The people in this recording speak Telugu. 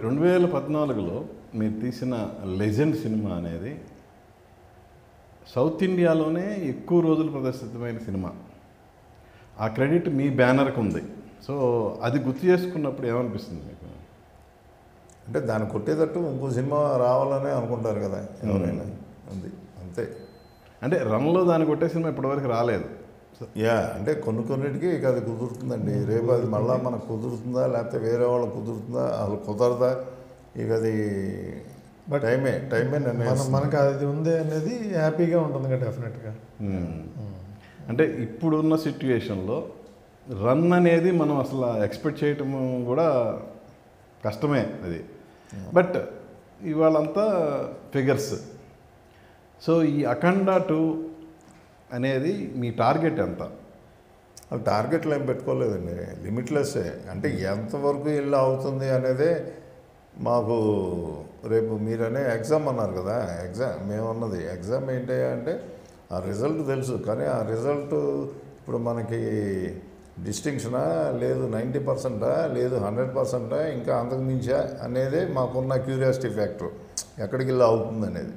2014లో మీరు తీసిన లెజెండ్ సినిమా అనేది సౌత్ ఇండియాలోనే ఎక్కువ రోజులు ప్రదర్శితమైన సినిమా. ఆ క్రెడిట్ మీ బ్యానర్కి ఉంది. సో అది గుర్తు చేసుకున్నప్పుడు ఏమనిపిస్తుంది మీకు? అంటే దాన్ని కొట్టేటట్టు ఇంకో సినిమా రావాలనే అనుకుంటారు కదా ఎవరైనా. ఉంది అంతే. అంటే రన్లో దాన్ని కొట్టే సినిమా ఇప్పటివరకు రాలేదు. అంటే కొన్నిటికి ఇక అది కుదురుతుందండి. రేపు అది మళ్ళీ మనకు కుదురుతుందా లేకపోతే వేరే వాళ్ళకి కుదురుతుందా అసలు కుదరదా ఇక అది టైమే మనకు అది ఉంది అనేది హ్యాపీగా ఉంటుంది కదా డెఫినెట్గా. అంటే ఇప్పుడున్న సిట్యుయేషన్లో రన్ అనేది మనం అసలు ఎక్స్పెక్ట్ చేయటం కూడా కష్టమే అది. But ఇవాళంతా figures. సో ఈ అఖండ 2 అనేది మీ టార్గెట్ ఎంత? అది టార్గెట్లు ఏం పెట్టుకోలేదండి, లిమిట్లెస్సే. అంటే ఎంతవరకు ఇల్లు అవుతుంది అనేదే మాకు. రేపు మీరనే ఎగ్జామ్ అన్నారు కదా, మేమన్నది ఎగ్జామ్ ఏంటి అంటే ఆ రిజల్ట్ తెలుసు, కానీ ఆ రిజల్ట్ ఇప్పుడు మనకి డిస్టింక్షనా లేదు 90%, లేదు 100%, ఇంకా అంతకు మించా అనేదే మాకున్న క్యూరియాసిటీ ఫ్యాక్టర్, ఎక్కడికి ఇలా అవుతుంది అనేది.